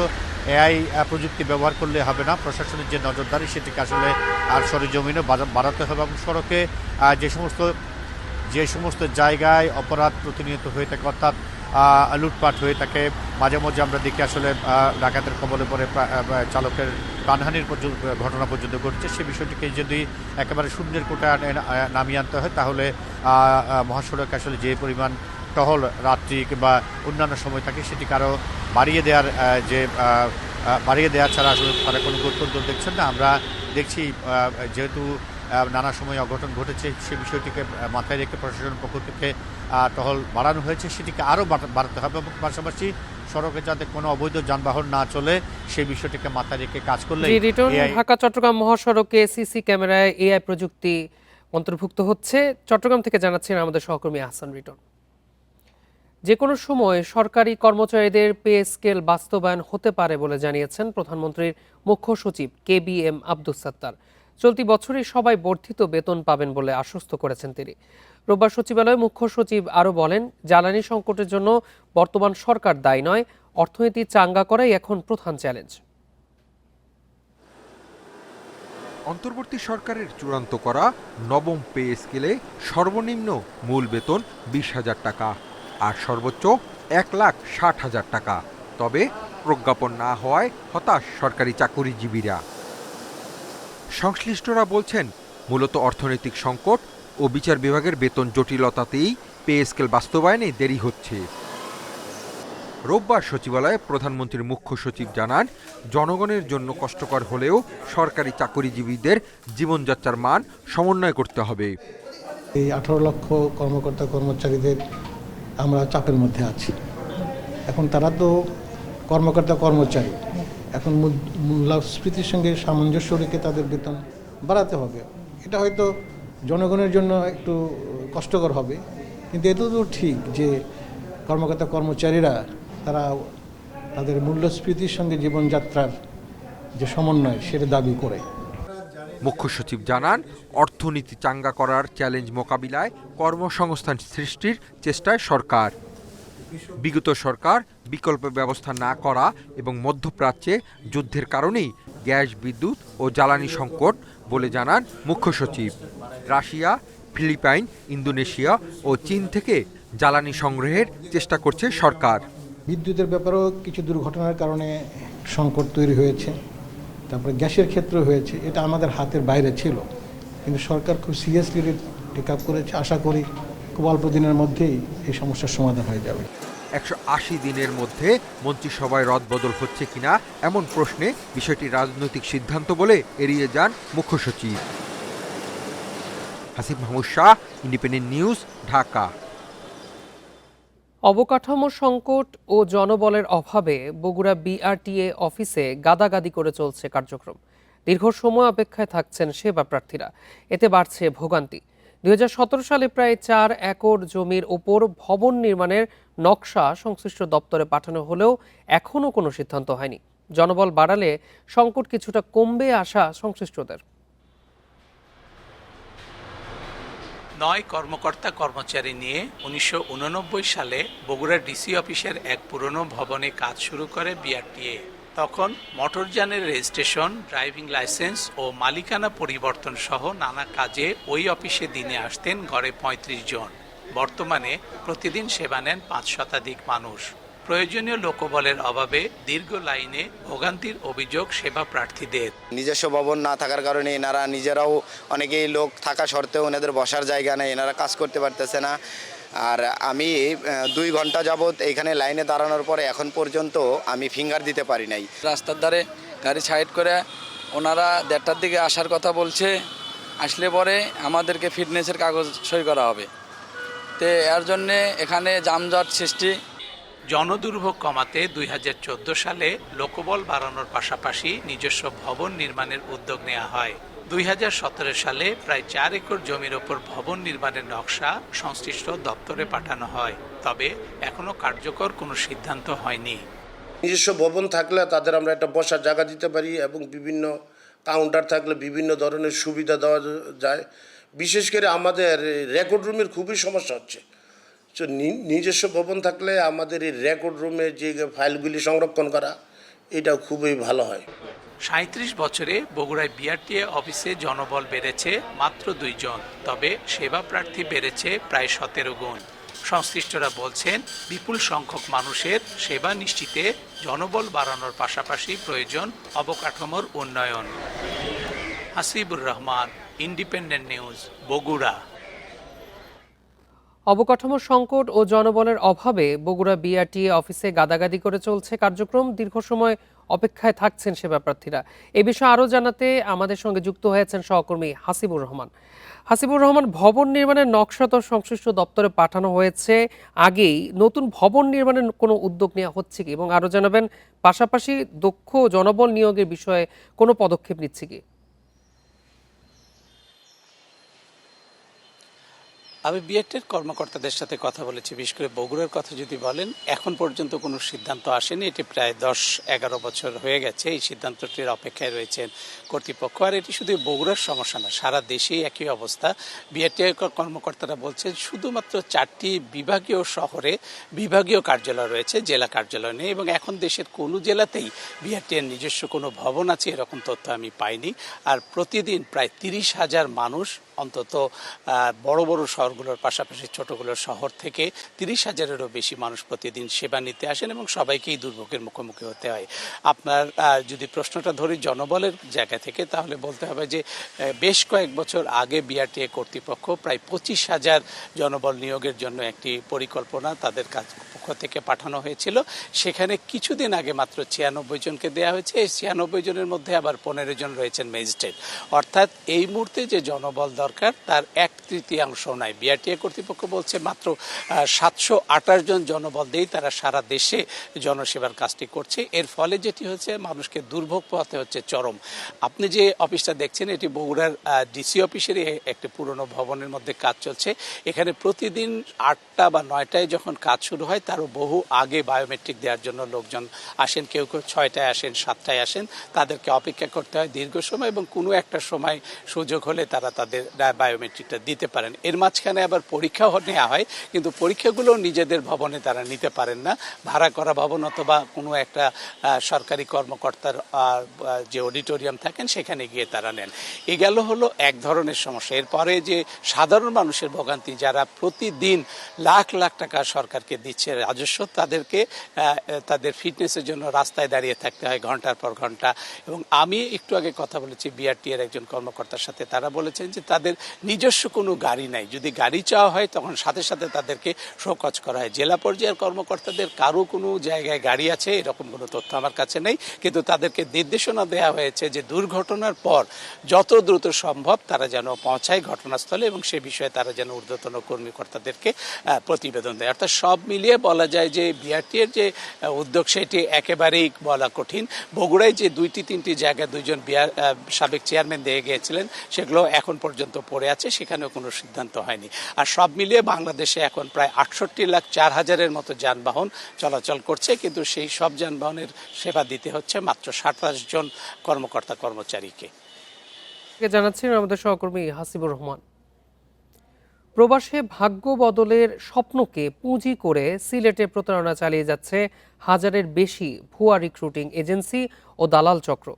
এআই প্রযুক্তি ব্যবহার করলে হবে না, প্রশাসনের যে নজরদারি সেটিকে আসলে আর সরেজমিনে বাড়াতে হবে এবং সড়কে যে সমস্ত জায়গায় অপরাধ প্রতিনিয়ত হয়ে থাকে অর্থাৎ লুটপাট হয়ে থাকে, মাঝে মাঝে আমরা দেখি আসলে ডাকাতের কবলে পড়ে চালকের প্রাণহানির ঘটনা পর্যন্ত ঘটছে, সে বিষয়টিকে যদি একেবারে শূন্যের কোটায় নামিয়ে আনতে হয় তাহলে মহাসড়কে আসলে যে পরিমাণ টহল রাত্রি কিংবা অন্যান্য সময় থাকে সেটিকে আরও বাড়িয়ে দেওয়া ছাড়া আসলে তারা কোনো গুরুত্ব দেখছেন না। আমরা দেখছি যেহেতু নানা সময় অঘটন ঘটেছে সে বিষয়টিকে মাথায় রেখে প্রশাসনের পক্ষ থেকে টহল বাড়ানো হয়েছে, সেটিকে আরও বাড়াতে হবে এবং পাশাপাশি সড়কে যাতে কোনো অবৈধ যানবাহন না চলে সেই বিষয়টিকে মাথায় রেখে কাজ করলে ঢাকা চট্টগ্রাম মহাসড়কে সিসি ক্যামেরায় এআই প্রযুক্তি অন্তর্ভুক্ত হচ্ছে। চট্টগ্রাম থেকে জানাচ্ছেন আমাদের সহকর্মী আহসান রিটন। যে কোনো সময় সরকারি কর্মচারীদের পে স্কেল বাস্তবায়ন হতে পারে বলে জানিয়েছেন প্রধানমন্ত্রীর মুখ্য সচিব KBM আব্দুস সাত্তার। চলতি বছরই সবাই বর্ধিত বেতন পাবেন বলে আশ্বস্ত করেছেন তিনি। রোববার সচিবালয়ে মুখ্য সচিব আরও বলেন, জ্বালানি সংকটের জন্য বর্তমান সরকার দায়ী নয়, অর্থনীতি চাঙ্গা করাই এখন প্রধান চ্যালেঞ্জ। অন্তর্বর্তী সরকারের চূড়ান্ত করা নবম পে স্কেলে সর্বনিম্ন মূল বেতন 20,000 টাকা আর সর্বোচ্চ 1,60,000 টাকা। তবে প্রজ্ঞাপন না হওয়ায় হতাশ সরকারি চাকুরিজীবীরা। সংশ্লিষ্টরা বলছেন মূলত অর্থনৈতিক সংকট ও বিচার বিভাগের বেতন জটিলতাতেই পে স্কেল বাস্তবায়নে দেরি হচ্ছে। রোববার সচিবালয়ে প্রধানমন্ত্রীর মুখ্য সচিব জানান, জনগণের জন্য কষ্টকর হলেও সরকারি চাকুরিজীবীদের জীবনযাত্রার মান সমন্বয় করতে হবে। এই 18 লক্ষ কর্মকর্তা কর্মচারীদের আমরা চাপের মধ্যে আছি। এখন তারা তো কর্মকর্তা কর্মচারী, এখন মূল্যস্ফীতির সঙ্গে সামঞ্জস্য রেখে তাদের বেতন বাড়াতে হবে। এটা হয়তো জনগণের জন্য একটু কষ্টকর হবে, কিন্তু এটা তো ঠিক যে কর্মকর্তা কর্মচারীরা তারা তাদের মূল্যস্ফীতির সঙ্গে জীবনযাত্রার যে সমন্বয় সেটা দাবি করে। মুখ্য সচিব জানান, অর্থনীতি চাঙ্গা করার চ্যালেঞ্জ মোকাবিলায় কর্মসংস্থান সৃষ্টির চেষ্টায় সরকার। বিগত সরকার বিকল্প ব্যবস্থা না করা এবং মধ্যপ্রাচ্যে যুদ্ধের কারণেই গ্যাস, বিদ্যুৎ ও জ্বালানি সংকট বলে জানান মুখ্য সচিব। রাশিয়া, ফিলিপাইন, ইন্দোনেশিয়া ও চীন থেকে জ্বালানি সংগ্রহের চেষ্টা করছে সরকার। বিদ্যুতের ব্যাপারেও কিছু দুর্ঘটনার কারণে সংকট তৈরি হয়েছে, তারপরে গ্যাসের ক্ষেত্রে হয়েছে, এটা আমাদের হাতের বাইরে ছিল, কিন্তু সরকার খুব সিরিয়াসলি টেক আপ করেছে। আশা করি খুব অল্প দিনের মধ্যেই এই সমস্যার সমাধান হয়ে যাবে। 180 দিনের মধ্যে মন্ত্রিসভায় রদবদল হচ্ছে কিনা এমন প্রশ্নে বিষয়টি রাজনৈতিক সিদ্ধান্ত বলে এড়িয়ে যান মুখ্য সচিব। Hasib Mahmud Shah, independent News, Dhaka. অবকাঠামো সংকট ও জনবলের অভাবে বগুড়া BRTA অফিসে গাদাগাদি করে চলছে কার্যক্রম। দীর্ঘ সময় অপেক্ষায় থাকছেন সেবা প্রার্থীরা, এতে বাড়ছে ভোগান্তি। 2017 সালে প্রায় 4 একর জমির ওপর ভবন নির্মাণের নকশা সংশ্লিষ্ট দপ্তরে পাঠানো হলেও এখনও কোনো সিদ্ধান্ত হয়নি। জনবল বাড়ালে সংকট কিছুটা কমবে আশা সংশ্লিষ্টদের। 9 কর্মকর্তা কর্মচারী নিয়ে 1989 সালে বগুড়া ডিসি অফিসের এক পুরনো ভবনে কাজ শুরু করে বিআরটিএ। তখন মোটরযানের রেজিস্ট্রেশন, ড্রাইভিং লাইসেন্স ও মালিকানা পরিবর্তন সহ নানা কাজে ওই অফিসে দিনে আসতেন গড়ে 35 জন। বর্তমানে প্রতিদিন সেবা নেন 5 শতাধিক মানুষ। প্রয়োজনীয় লোকবলের অভাবে দীর্ঘ লাইনে ভোগান্তির অভিযোগ সেবা প্রার্থীদের। নিজস্ব ভবন না থাকার কারণে এনারা নিজেরাও, অনেকেই লোক থাকা সত্ত্বেও এনাদের বসার জায়গা নেই, এনারা কাজ করতে পারতেছে না। আর আমি 2 ঘন্টা যাবত এইখানে লাইনে দাঁড়ানোর পরে এখন পর্যন্ত আমি ফিঙ্গার দিতে পারি নাই। রাস্তার ধারে গাড়ি সাইড করে ওনারা 1:30টার দিকে আসার কথা বলছে, আসলে পরে আমাদেরকে ফিটনেসের কাগজ সই করা হবে। তো এর জন্যে এখানে যানজট সৃষ্টি। জনদুর্ভোগ কমাতে 2014 সালে লোকবল বাড়ানোর পাশাপাশি নিজস্ব ভবন নির্মাণের উদ্যোগ নেওয়া হয়। 2017 সালে প্রায় 4 একর জমির ওপর ভবন নির্মাণের নকশা সংশ্লিষ্ট দপ্তরে পাঠানো হয়, তবে এখনো কার্যকর কোনো সিদ্ধান্ত হয়নি। নিজস্ব ভবন থাকলে তাদের আমরা একটা বসার জায়গা দিতে পারি এবং বিভিন্ন কাউন্টার থাকলে বিভিন্ন ধরনের সুবিধা দেওয়া যায়। বিশেষ করে আমাদের রেকর্ড রুমের খুবই সমস্যা হচ্ছে। তো নিজস্ব ভবন থাকলে আমাদের এই রেকর্ড রুমে যে ফাইলগুলি সংরক্ষণ করা, এটা খুবই ভালো হয়। 37 বছরে বগুড়ায় বিআরটিএ অফিসে জনবল বেড়েছে মাত্র 2 জন, তবে সেবা প্রার্থী বেড়েছে প্রায় 17 গুণ। সংশ্লিষ্টরা বলছেন, বিপুল সংখ্যক মানুষের সেবা নিশ্চিতে জনবল বাড়ানোর পাশাপাশি প্রয়োজন অবকাঠামোর উন্নয়ন। Hasibur Rahman, independent news, Bogura. অবকাঠামোর সংকট ও জনবলের অভাবে বগুড়া বিআরটিএ অফিসে গাদাগাদি করে চলছে কার্যক্রম। দীর্ঘ সময় অপেক্ষায় থাকছেন সেবা প্রার্থীরা। এ বিষয়ে আরও জানাতে আমাদের সঙ্গে যুক্ত হয়েছেন সহকর্মী হাসিবুর রহমান। হাসিবুর রহমান, ভবন নির্মাণের নকশা তো সংশ্লিষ্ট দপ্তরে পাঠানো হয়েছে আগেই, নতুন ভবন নির্মাণের কোনো উদ্যোগ নেওয়া হচ্ছে কি? এবং আরও জানাবেন, পাশাপাশি দক্ষ জনবল নিয়োগের বিষয়ে কোনো পদক্ষেপ নিচ্ছে কি? আমি বিআরটিএর কর্মকর্তাদের সাথে কথা বলেছি। বিশেষ করে বগুড়ার কথা যদি বলেন, এখন পর্যন্ত কোনো সিদ্ধান্ত আসেনি। এটি প্রায় 10-11 বছর হয়ে গেছে এই সিদ্ধান্তটির অপেক্ষায় রয়েছেন কর্তৃপক্ষ। আর এটি শুধু বগুড়ার সমস্যা না, সারা দেশেই একই অবস্থা। বিআরটিএর কর্মকর্তারা বলছেন শুধুমাত্র 4টি বিভাগীয় শহরে বিভাগীয় কার্যালয় রয়েছে, জেলা কার্যালয় নেই। এবং এখন দেশের কোনো জেলাতেই বিআরটিএর নিজস্ব কোনো ভবন আছে এরকম তথ্য আমি পাইনি। আর প্রতিদিন প্রায় 30,000 মানুষ অন্তত বড় বড় শহরগুলোর পাশাপাশি ছোটগুলোর শহর থেকে 30,000-এরও বেশি মানুষ প্রতিদিন সেবা নিতে আসেন এবং সবাইকেই দুর্ভোগের মুখোমুখি হতে হয়। আপনার যদি প্রশ্নটা ধরি জনবলের জায়গা থেকে, তাহলে বলতে হবে যে বেশ কয়েক বছর আগে বিআরটিএ কর্তৃপক্ষ প্রায় 25,000 জনবল নিয়োগের জন্য একটি পরিকল্পনা তাদের পক্ষ থেকে পাঠানো হয়েছিল। সেখানে কিছুদিন আগে মাত্র 96 জনকে দেওয়া হয়েছে। এই 96 জনের মধ্যে আবার 15 জন রয়েছেন ম্যাজিস্ট্রেট। অর্থাৎ এই মুহূর্তে যে জনবল দরকার তার 1/3 নাই। বিআরটিএ কর্তৃপক্ষ বলছে মাত্র 728 জন জনবল দিয়েই তারা সারা দেশে জনসেবার কাজটি করছে। এর ফলে যেটি হচ্ছে, মানুষকে দুর্ভোগ পোহাতে হচ্ছে চরম। আপনি যে অফিসটা দেখছেন, এটি বগুড়ার ডিসি অফিসেরই একটি পুরনো ভবনের মধ্যে কাজ চলছে। এখানে প্রতিদিন 8টা বা 9টায় যখন কাজ শুরু হয়, তারও বহু আগে বায়োমেট্রিক দেওয়ার জন্য লোকজন আসেন। কেউ কেউ 6টায় আসেন, 7টায় আসেন। তাদেরকে অপেক্ষা করতে হয় দীর্ঘ সময় এবং কোনো একটা সময় সুযোগ হলে তারা তাদের বায়োমেট্রিকটা দিতে পারেন। এর মাঝখানে আবার পরীক্ষাও নেওয়া হয়, কিন্তু পরীক্ষাগুলো নিজেদের ভবনে তারা নিতে পারেন না। ভাড়া করা ভবন অথবা কোনো একটা সরকারি কর্মকর্তার যে অডিটোরিয়াম থাকেন সেখানে গিয়ে তারা নেন। এ গেল হলো এক ধরনের সমস্যা। এরপরে যে সাধারণ মানুষের ভোগান্তি, যারা প্রতিদিন লাখ লাখ টাকা সরকারকে দিচ্ছে রাজস্ব, তাদেরকে তাদের ফিটনেসের জন্য রাস্তায় দাঁড়িয়ে থাকতে হয় ঘন্টার পর ঘন্টা। এবং আমি একটু আগে কথা বলেছি বিআরটিএর একজন কর্মকর্তার সাথে, তারা বলেছেন যে তাদের নিজস্ব কোনো গাড়ি নাই। যদি গাড়ি চাওয়া হয় তখন সাথে সাথে তাদেরকে শোকজ করা হয়। জেলা পর্যায়ের কর্মকর্তাদের কারো কোনো জায়গায় গাড়ি আছে এরকম কোনো তথ্য আমার কাছে নেই, কিন্তু তাদেরকে নির্দেশনা দেওয়া হয়েছে যে দুর্ঘটনার পর যত দ্রুত সম্ভব তারা যেন পৌঁছায় ঘটনাস্থলে এবং সে বিষয়ে তারা যেন ঊর্ধ্বতন কর্মকর্তাদেরকে প্রতিবেদন দেয়। অর্থাৎ সব মিলিয়ে বলা যায় যে বিআরটিএর যে উদ্যোগ সেটি একেবারেই বলা কঠিন। বগুড়ায় যে 2-3টি জায়গায় 2জন সাবেক চেয়ারম্যান দিয়ে গিয়েছিলেন, সেগুলো এখন পর্যন্ত পর্যন্ত পড়ে আছে, সেখানেও কোনো সিদ্ধান্ত হয়নি। আর সব মিলিয়ে বাংলাদেশে এখন প্রায় 68,04,000-এর মতো যানবাহন চলাচল করছে, কিন্তু সেই সব যানবাহনের সেবা দিতে হচ্ছে মাত্র 27 জন কর্মকর্তা কর্মচারীকে। জানাচ্ছেন আমাদের সহকর্মী হাসিবুর রহমান। প্রবাসে ভাগ্য বদলের স্বপ্নকে পুঁজি করে সিলেটে প্রতারণা চালিয়ে যাচ্ছে হাজারের বেশি ভুয়া রিক্রুটিং এজেন্সি ও দালাল চক্র।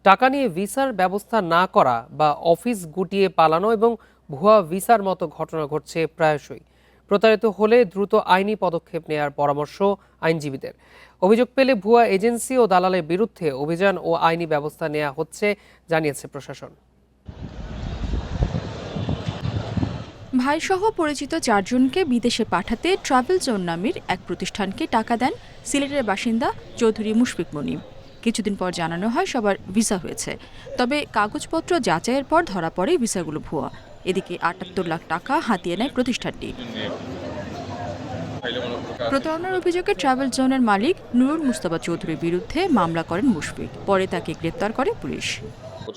টাকা নিয়ে ভিসার ব্যবস্থা না করা বা অফিস গুটিয়ে পালানো এবং ভুয়া ভিসার মতো ঘটনা ঘটছে প্রায়শই। প্রতারিত হলে দ্রুত আইনি পদক্ষেপ নেওয়ার পরামর্শ আইনজীবীদের। অভিযোগ পেলে ভুয়া এজেন্সি ও দালালের বিরুদ্ধে অভিযান ও আইনি ব্যবস্থা নেওয়া হচ্ছে জানিয়েছে প্রশাসন। ভাইসহ পরিচিত 4 জনকে বিদেশে পাঠাতে ট্রাভেল জোন নামের এক প্রতিষ্ঠানকে টাকা দেন সিলেটের বাসিন্দা চৌধুরী মুশফিক মনিম। কিছুদিন পর জানানো হয় সবার ভিসা হয়েছে, তবে কাগজপত্র যাচাইয়ের পর ধরা পড়ে ভিসাগুলো ভুয়া। এদিকে 78 লাখ টাকা হাতিয়ে নেয় প্রতিষ্ঠানটি। প্রতারণার অভিযোগে ট্রাভেল জোনের মালিক নুরুল মুস্তাফা চৌধুরীর বিরুদ্ধে মামলা করেন মুশফিক। পরে তাকে গ্রেপ্তার করে পুলিশ।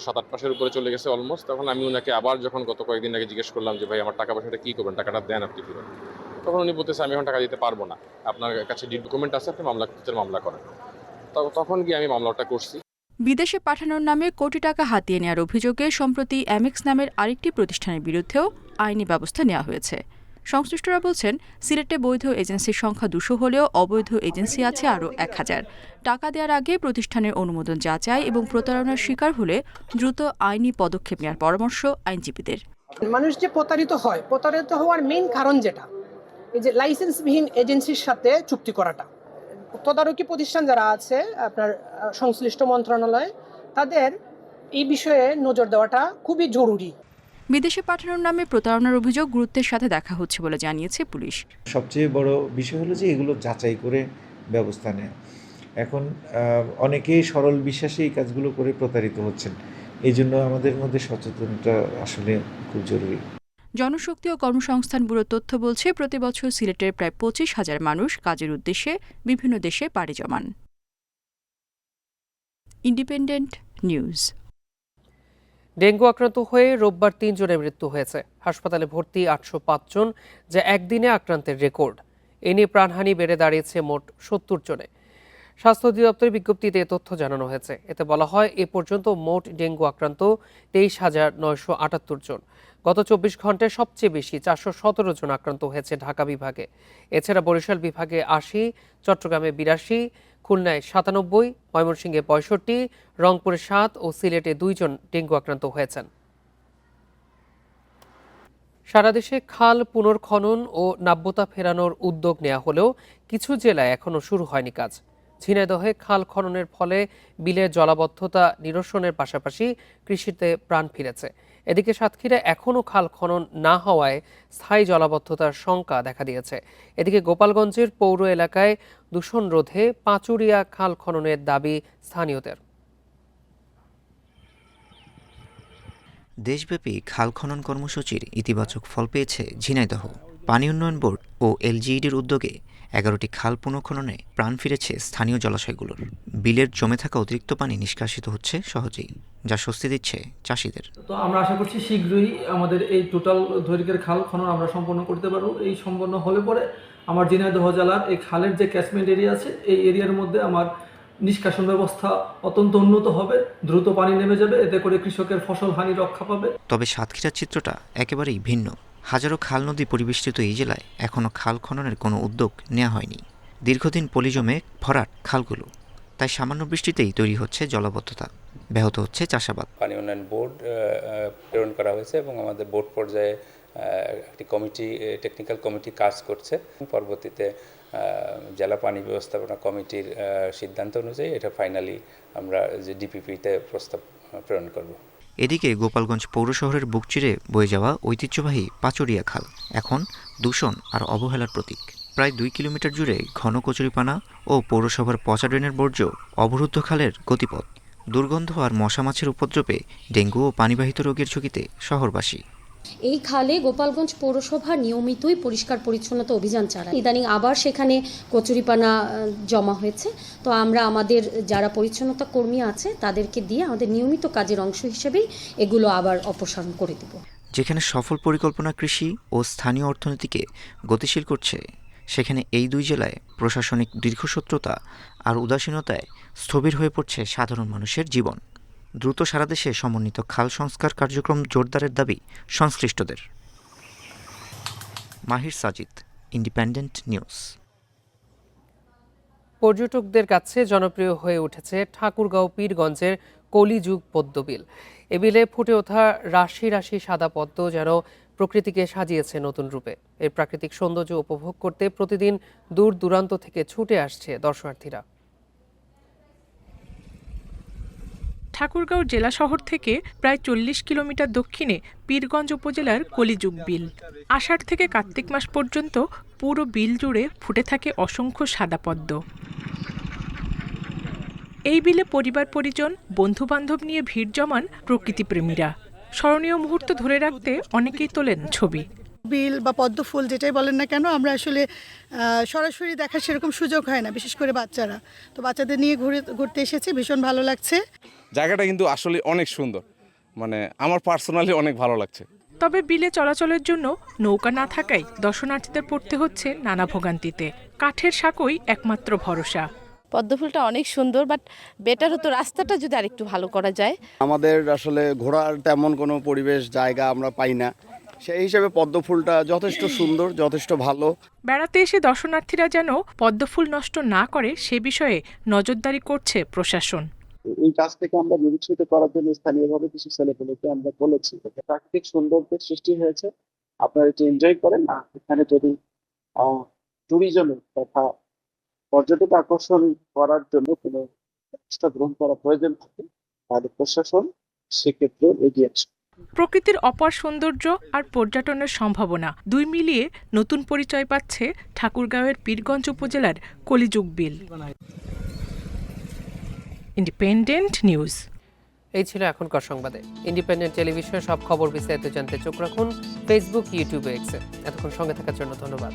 7-8 মাসের উপরে চলে গেছে অলমোস্ট। তখন আমি ওনাকে আবার যখন গত কয়েকদিন আগে জিজ্ঞেস করলাম যে ভাই আমার টাকা পয়সাটা কী করবেন, টাকাটা দেন আপনি ফিরে, তখন উনি বলতেছে আমি এখন টাকা দিতে পারবো না, আপনার কাছে ডকুমেন্ট আছে, আপনি মামলা করেন। তখন গিয়ে আমি মামলাটা করছি। বিদেশে পাঠানোর নামে কোটি টাকা হাতিয়ে নেওয়ার অভিযোগে সম্প্রতি এমএক্স নামের আরেকটি প্রতিষ্ঠানের বিরুদ্ধেও আইনি ব্যবস্থা নেওয়া হয়েছে। সংশ্লিষ্টরা বলছেন, সিলেটে বৈধ এজেন্সির সংখ্যা 200 হলেও অবৈধ এজেন্সি আছে আরও 1000। টাকা দেওয়ার আগে প্রতিষ্ঠানের অনুমোদন যাচাই এবং প্রতারণার শিকার হলে দ্রুত আইনি পদক্ষেপ নেওয়ার পরামর্শ আইনজীবীদের। মানুষ যে প্রতারিত হওয়ার মেইন কারণ যেটা, এই যে লাইসেন্সবিহীন এজেন্সির সাথে চুক্তি করাটা। তদারকি প্রতিষ্ঠান যারা আছে আপনার সংশ্লিষ্ট মন্ত্রণালয়, তাদের এই বিষয়ে নজর দেওয়াটা খুবই জরুরি। বিদেশে পাঠানোর নামে প্রতারণার অভিযোগ গুরুত্বের সাথে দেখা হচ্ছে বলে জানিয়েছে পুলিশ। সবচেয়ে বড় বিষয় হলো যে এগুলো যাচাই করে ব্যবস্থা নেয়। এখন অনেকেই সরল বিশ্বাসে এই কাজগুলো করে প্রতারিত হচ্ছেন, এই জন্য আমাদের মধ্যে সচেতনতা আসলে খুব জরুরি। জনশক্তি ও কর্মসংস্থান ব্যুরোর তথ্য বলছে, প্রতি বছর সিলেটের প্রায় 25,000 মানুষ কাজের উদ্দেশ্যে বিভিন্ন দেশে পাড়ি জমান। Independent news. ডেঙ্গু আক্রান্ত হয়ে রোববার 3 জনের মৃত্যু হয়েছে। হাসপাতালে ভর্তি 805 জন, যা একদিনে আক্রান্তের রেকর্ড। এ নিয়ে প্রাণহানি বেড়ে দাঁড়িয়েছে মোট 70 জনে। স্বাস্থ্য অধিদপ্তরের বিজ্ঞপ্তিতে তথ্য জানানো হয়েছে। এতে বলা হয়, এ পর্যন্ত মোট ডেঙ্গু আক্রান্ত 23,978 জন। গত 24 ঘন্টায় সবচেয়ে বেশি 417 জন আক্রান্ত হয়েছে ঢাকা বিভাগে। এছাড়া বরিশাল বিভাগে 80, চট্টগ্রামে 82, খুলনায় 97, ময়মনসিংহে 65, রংপুরে 7 ও সিলেটে 2 জন ডেঙ্গু আক্রান্ত হয়েছেন। সারা দেশে খাল পুনর্খনন ও নাব্যতা ফেরানোর উদ্যোগ নেওয়া হলেও কিছু জেলায় এখনও শুরু হয়নি কাজ। ঝিনাইদহে খাল খননের ফলে বিলের জলাবদ্ধতা নিরসনের পাশাপাশি কৃষিতে প্রাণ ফিরেছে। এদিকে সাতক্ষীরায় এখনও খাল খনন না হওয়ায় স্থায়ী জলাবদ্ধতার শঙ্কা দেখা দিয়েছে। এদিকে গোপালগঞ্জের পৌর এলাকায় দূষণ রোধে পাঁচুরিয়া খাল খননের দাবি স্থানীয়দের। দেশব্যাপী খাল খনন কর্মসূচির ইতিবাচক ফল পেয়েছে ঝিনাইদহ। পানি উন্নয়ন বোর্ড ও এলজিইডির উদ্যোগে 11টি খাল পুনঃখননে প্রাণ ফিরেছে স্থানীয় জলাশয়গুলোর। বিলের জমে থাকা অতিরিক্ত পানি নিষ্কাশিত হচ্ছে সহজেই, যা স্বস্তি দিচ্ছে চাষিদের। তো আমরা আশা করছি শীঘ্রই আমাদের এই টোটাল দৈর্ঘ্যের খাল খনন আমরা সম্পন্ন করতে পারবো। এই সম্পন্ন হলে পরে আমার ঝিনাইদহ জেলার এই খালের যে ক্যাচমেন্ট এরিয়া আছে, এই এরিয়ার মধ্যে আমার নিষ্কাশন ব্যবস্থা অত্যন্ত উন্নত হবে, দ্রুত পানি নেমে যাবে, এতে করে কৃষকের ফসল হানি রক্ষা পাবে। তবে সাতক্ষীরার চিত্রটা একেবারেই ভিন্ন। হাজারো খাল নদী পরিবেষ্টিত এই জেলায় এখনও খাল খননের কোনো উদ্যোগ নেওয়া হয়নি। দীর্ঘদিন পলি জমে ভরাট খালগুলো, তাই সামান্য বৃষ্টিতেই তৈরি হচ্ছে জলাবদ্ধতা, ব্যাহত হচ্ছে চাষাবাদ। পানি উন্নয়ন বোর্ড প্রেরণ করা হয়েছে এবং আমাদের বোর্ড পর্যায়ে একটি কমিটি, টেকনিক্যাল কমিটি কাজ করছে। পরবর্তীতে জেলা পানি ব্যবস্থাপনা কমিটির সিদ্ধান্ত অনুযায়ী এটা ফাইনালি আমরা যে ডিপিপিতে প্রস্তাব প্রেরণ করব। এদিকে গোপালগঞ্জ পৌর শহরের বুক চিরে বয়ে যাওয়া ঐতিহ্যবাহী পাঁচুরিয়া খাল এখন দূষণ আর অবহেলার প্রতীক। প্রায় 2 কিলোমিটার জুড়ে ঘন কচুরিপানা ও পৌরসভার পচা ড্রেনের বর্জ্য অবরুদ্ধ খালের গতিপথ। দুর্গন্ধ আর মশা মাছির উপদ্রবে ডেঙ্গু ও পানিবাহিত রোগের ঝুঁকিতে শহরবাসী। এই খালে গোপালগঞ্জ পৌরসভা নিয়মিতই পরিষ্কার পরিচ্ছন্নতা অভিযান চালায়। ইদানিং আবার সেখানে কচুরিপানা জমা হয়েছে। তো আমরা আমাদের যারা পরিচ্ছন্নতা কর্মী আছে তাদেরকে দিয়ে আমাদের নিয়মিত কাজের অংশ হিসেবেই এগুলো আবার অপসারণ করে দেব। যেখানে সফল পরিকল্পনা কৃষি ও স্থানীয় অর্থনীতিকে গতিশীল করছে, সেখানে এই দুই জেলায় প্রশাসনিক দীর্ঘসূত্রতা আর উদাসীনতায় স্থবির হয়ে পড়ছে সাধারণ মানুষের জীবন। দ্রুত সারা দেশে সমন্বিত খাল সংস্কার কার্যক্রম জোরদারের দাবি সংশ্লিষ্টদের। মাহির সাজিদ, ইন্ডিপেন্ডেন্ট নিউজ। পর্যটকদের কাছে জনপ্রিয় হয়ে উঠেছে ঠাকুরগাঁও পীরগঞ্জের কলিযুগ পদ্মবিল। এ বিলে ফুটে ওঠা রাশি রাশি সাদা পদ্ম যেন প্রকৃতিকে সাজিয়েছে নতুন রূপে। এর প্রাকৃতিক সৌন্দর্য উপভোগ করতে প্রতিদিন দূর দূরান্ত থেকে ছুটে আসছে দর্শনার্থীরা। ঠাকুরগাঁও জেলা শহর থেকে প্রায় 40 কিলোমিটার দক্ষিণে পীরগঞ্জ উপজেলার কলিযুগ বিল। আষাঢ় থেকে কার্তিক মাস পর্যন্ত পুরো বিল জুড়ে ফুটে থাকে অসংখ্য সাদা পদ্ম। এই বিলে পরিবার পরিজন, বন্ধু বান্ধব নিয়ে ভিড় জমান প্রকৃতিপ্রেমীরা। স্মরণীয় মুহূর্ত ধরে রাখতে অনেকেই তোলেন ছবি। বিল বা পদ্ম ফুল যেটাই বলেন না কেন, আমরা আসলে সরাসরি দেখার সেরকম সুযোগ হয় না, বিশেষ করে বাচ্চারা। তো বাচ্চাদের নিয়ে ঘুরতে এসেছি, ভীষণ ভালো লাগছে। জায়গাটা কিন্তু আসলে অনেক সুন্দর, মানে আমার পার্সোনালি অনেক ভালো লাগছে। তবে বিলে চলাচলের জন্য নৌকা না থাকায় দর্শনার্থীদের পড়তে হচ্ছে নানা ভোগান্তিতে। কাঠের সাঁকোই একমাত্র ভরসা। পদ্মফুলটা অনেক সুন্দর, বাট বেটার হতো রাস্তাটা যদি আরেকটু ভালো করা যায়। আমাদের আসলে ঘোরার তেমন কোনো পরিবেশ জায়গা আমরা পাই না, সেই হিসেবে পদ্মফুলটা যথেষ্ট সুন্দর, যথেষ্ট ভালো। বেড়াতে এসে দর্শনার্থীরা যেন পদ্মফুল নষ্ট না করে সে বিষয়ে নজরদারি করছে প্রশাসন। এই কাজ থেকে আমরা নিরুৎসাহিত করার জন্য স্থানীয়ভাবে কিছু ছেলেপেলেকে আমরা বলেছি, প্রাকৃতিক সৌন্দর্যের সৃষ্টি হয়েছে, আপনারা এটি এনজয় করেন। আর এখানে যদি ট্যুরিজমের তথা পর্যটক আকর্ষণ করার জন্য কোনো ব্যবস্থা গ্রহণ করা প্রয়োজন থাকে, তাহলে প্রশাসন সেক্ষেত্রে এগিয়ে আসবে। প্রকৃতির অপার সৌন্দর্য আর পর্যটনের সম্ভাবনা দুই মিলিয়ে নতুন পরিচয় পাচ্ছে ঠাকুরগাঁওয়ের পীরগঞ্জ উপজেলার কলিযুগ বিল। Independent news. এই ছিল এখনকার সংবাদে। ইন্ডিপেন্ডেন্ট টেলিভিশনের সব খবর বিস্তারিত জানতে চোখ রাখুন ফেসবুক, ইউটিউবে, এক্সে। এতক্ষণ সঙ্গে থাকার জন্য ধন্যবাদ।